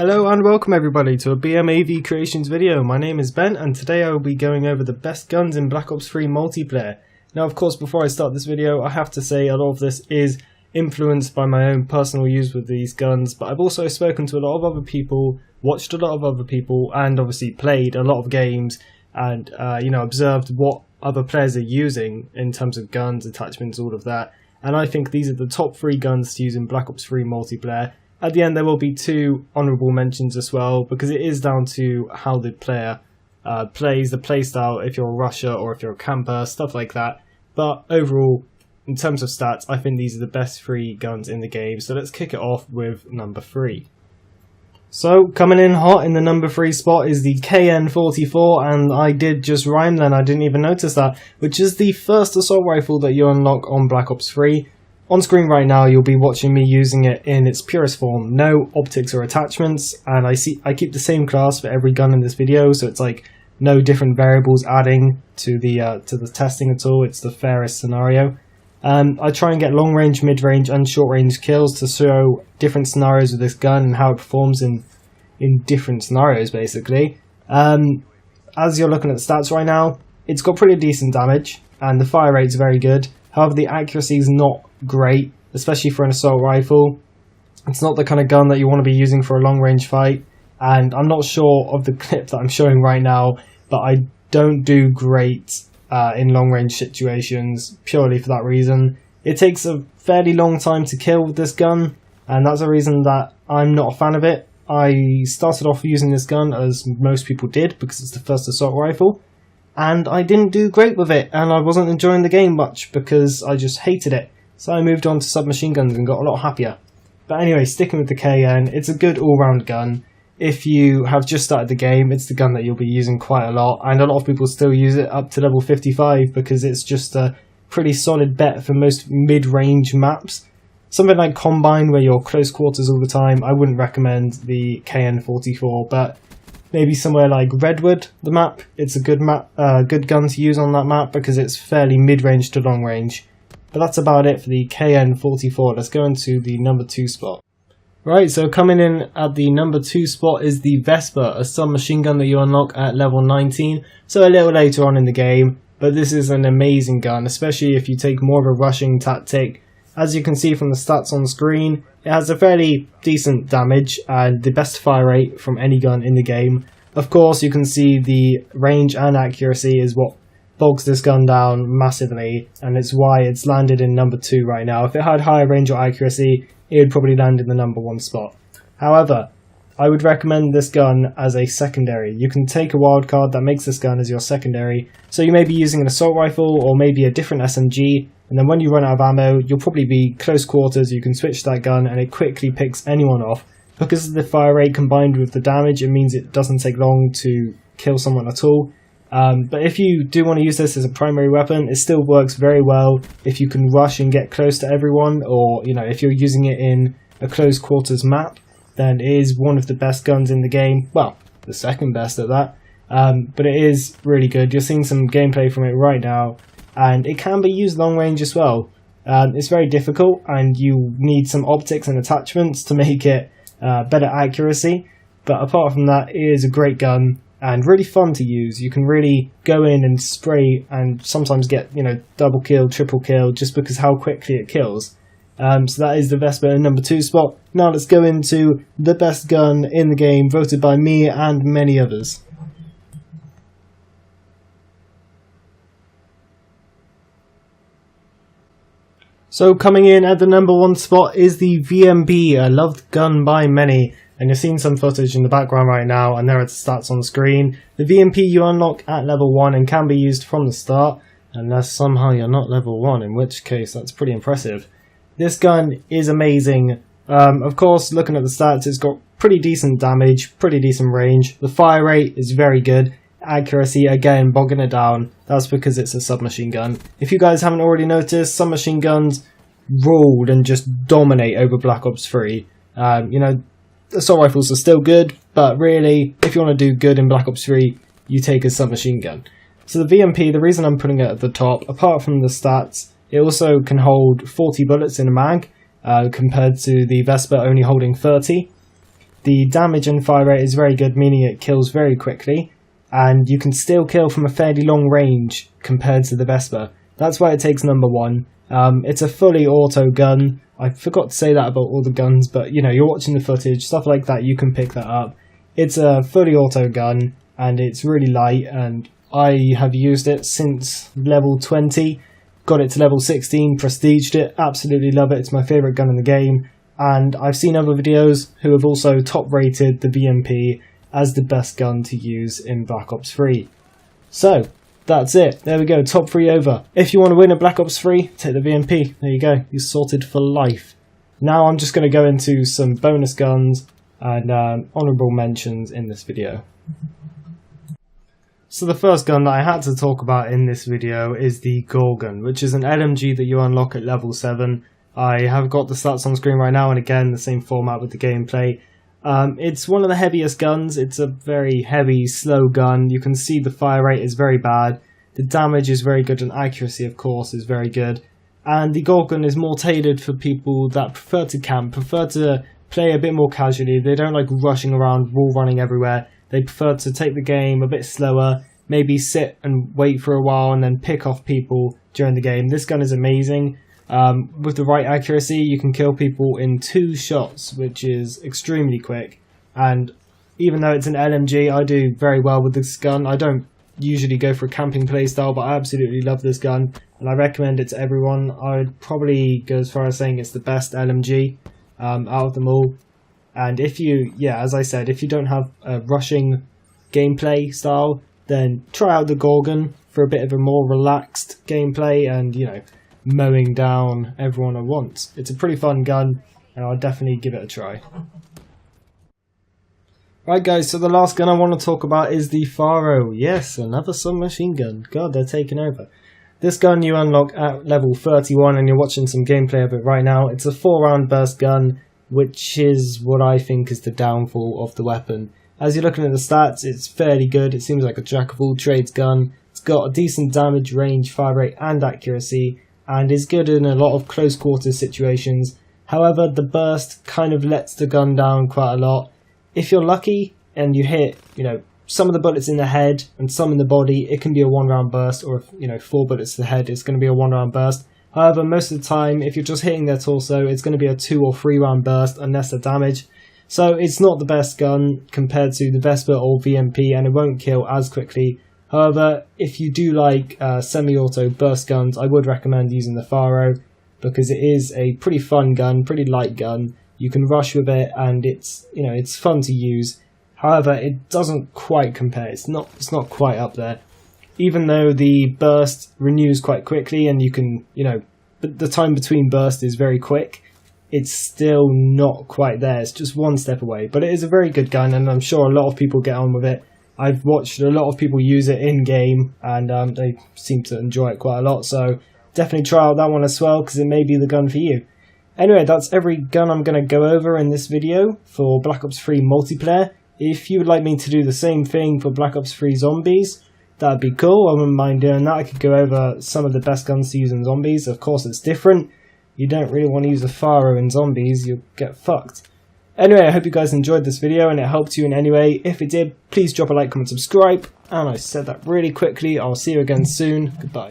Hello and welcome everybody to a BMAVcreations video. My name is Ben and today I will be going over the best guns in Black Ops 3 multiplayer. Now of course before I start this video I have to say a lot of this is influenced by my own personal use with these guns, but I've also spoken to a lot of other people, watched a lot of other people, and obviously played a lot of games and observed what other players are using in terms of guns, attachments, all of that. And I think these are the top 3 guns to use in Black Ops 3 multiplayer. At the end there will be 2 honourable mentions as well, because it is down to how the player plays, the playstyle, if you're a rusher or if you're a camper, stuff like that. But overall, in terms of stats, I think these are the best 3 guns in the game, so let's kick it off with number 3. So, coming in hot in the number 3 spot is the KN-44, and I did just rhyme then, I didn't even notice that, which is the first assault rifle that you unlock on Black Ops 3. On screen right now you'll be watching me using it in its purest form, no optics or attachments, and I keep the same class for every gun in this video, so it's like no different variables adding to the testing at all. It's the fairest scenario. I try and get long range, mid range and short range kills to show different scenarios with this gun and how it performs in different scenarios basically. As you're looking at the stats right now, it's got pretty decent damage and the fire rate's very good. However, the accuracy is not great, especially for an assault rifle. It's not the kind of gun that you want to be using for a long range fight, and I'm not sure of the clip that I'm showing right now, but I don't do great in long range situations purely for that reason. It takes a fairly long time to kill with this gun, and that's a reason that I'm not a fan of it. I started off using this gun as most people did because it's the first assault rifle, and I didn't do great with it, and I wasn't enjoying the game much because I just hated it. So I moved on to submachine guns and got a lot happier. But anyway, sticking with the KN, it's a good all-round gun. If you have just started the game, it's the gun that you'll be using quite a lot, and a lot of people still use it up to level 55 because it's just a pretty solid bet for most mid-range maps. Something like Combine, where you're close quarters all the time, I wouldn't recommend the KN-44, but maybe somewhere like Redwood, the map, it's a good gun to use on that map because it's fairly mid-range to long range. But that's about it for the KN-44. Let's go into the number 2 spot. Right, so coming in at the number 2 spot is the Vesper, a submachine gun that you unlock at level 19, so a little later on in the game. But this is an amazing gun, especially if you take more of a rushing tactic. As you can see from the stats on screen, it has a fairly decent damage and the best fire rate from any gun in the game. Of course, you can see the range and accuracy is what bogs this gun down massively, and it's why it's landed in number 2 right now. If it had higher range or accuracy, it would probably land in the number 1 spot. However, I would recommend this gun as a secondary. You can take a wildcard that makes this gun as your secondary, so you may be using an assault rifle or maybe a different SMG, and then when you run out of ammo, you'll probably be close quarters, you can switch that gun and it quickly picks anyone off. Because of the fire rate combined with the damage, it means it doesn't take long to kill someone at all. But if you do want to use this as a primary weapon, it still works very well if you can rush and get close to everyone, or if you're using it in a close quarters map, then it is one of the best guns in the game. Well, the second best at that, but it is really good. You're seeing some gameplay from it right now, and it can be used long range as well. It's very difficult, and you need some optics and attachments to make it better accuracy, but apart from that, it is a great gun and really fun to use. You can really go in and spray and sometimes get, double kill, triple kill, just because how quickly it kills. So that is the Vesper in number 2 spot. Now let's go into the best gun in the game, voted by me and many others. So coming in at the number 1 spot is the VMB, a loved gun by many. And you're seeing some footage in the background right now, and there are the stats on the screen. The VMP you unlock at level 1 and can be used from the start, unless somehow you're not level 1, in which case that's pretty impressive. This gun is amazing. Of course, looking at the stats, it's got pretty decent damage, pretty decent range. The fire rate is very good. Accuracy, again, bogging it down. That's because it's a submachine gun. If you guys haven't already noticed, submachine guns ruled and just dominate over Black Ops 3. Assault rifles are still good, but really, if you want to do good in Black Ops 3, you take a submachine gun. So the VMP, the reason I'm putting it at the top, apart from the stats, it also can hold 40 bullets in a mag, compared to the Vesper only holding 30. The damage and fire rate is very good, meaning it kills very quickly, and you can still kill from a fairly long range compared to the Vesper. That's why it takes number 1. It's a fully auto gun. I forgot to say that about all the guns, but you know, you're watching the footage, stuff like that, you can pick that up. It's a fully auto gun, and it's really light, and I have used it since level 20, got it to level 16, prestiged it, absolutely love it, it's my favourite gun in the game, and I've seen other videos who have also top rated the BMP as the best gun to use in Black Ops 3. So, that's it, there we go, top 3 over. If you want to win a Black Ops 3, take the BMP, there you go, you're sorted for life. Now I'm just going to go into some bonus guns and honourable mentions in this video. So the first gun that I had to talk about in this video is the Gorgon, which is an LMG that you unlock at level 7. I have got the stats on screen right now, and again the same format with the gameplay. It's one of the heaviest guns. It's a very heavy, slow gun. You can see the fire rate is very bad. The damage is very good, and accuracy of course is very good. And the Gorgon is more tailored for people that prefer to camp, prefer to play a bit more casually. They don't like rushing around, wall running everywhere. They prefer to take the game a bit slower, maybe sit and wait for a while and then pick off people during the game. This gun is amazing. With the right accuracy, you can kill people in 2 shots, which is extremely quick. And even though it's an LMG, I do very well with this gun. I don't usually go for a camping playstyle, but I absolutely love this gun, and I recommend it to everyone. I would probably go as far as saying it's the best LMG out of them all. And if you, as I said, if you don't have a rushing gameplay style, then try out the Gorgon for a bit of a more relaxed gameplay and, you know, mowing down everyone at once. It's a pretty fun gun, and I'll definitely give it a try. Right guys, so the last gun I want to talk about is the Faro. Yes, another submachine gun. God, they're taking over. This gun you unlock at level 31, and you're watching some gameplay of it right now. It's a 4-round burst gun, which is what I think is the downfall of the weapon. As you're looking at the stats, it's fairly good. It seems like a jack of all trades gun. It's got a decent damage, range, fire rate and accuracy, and is good in a lot of close quarters situations. However, the burst kind of lets the gun down quite a lot. If you're lucky and you hit, you know, some of the bullets in the head and some in the body, it can be a 1-round burst, or if, you know, 4 bullets to the head, it's going to be a 1-round burst. However, most of the time, if you're just hitting their torso, it's going to be a 2 or 3-round burst unless they're damaged. So it's not the best gun compared to the Vesper or VMP, and it won't kill as quickly. However, if you do like semi-auto burst guns, I would recommend using the Faro, because it is a pretty fun gun, pretty light gun. You can rush with it, and it's, you know, it's fun to use. However, it doesn't quite compare. It's not quite up there. Even though the burst renews quite quickly, and you can, you know, the time between burst is very quick, it's still not quite there. It's just one step away. But it is a very good gun, and I'm sure a lot of people get on with it. I've watched a lot of people use it in-game, and they seem to enjoy it quite a lot. So definitely try out that one as well, because it may be the gun for you. Anyway, that's every gun I'm going to go over in this video for Black Ops 3 multiplayer. If you would like me to do the same thing for Black Ops 3 zombies, that'd be cool. I wouldn't mind doing that. I could go over some of the best guns to use in zombies. Of course, it's different. You don't really want to use a Faro in zombies. You'll get fucked. Anyway, I hope you guys enjoyed this video and it helped you in any way. If it did, please drop a like, comment, subscribe. And I said that really quickly. I'll see you again soon. Goodbye.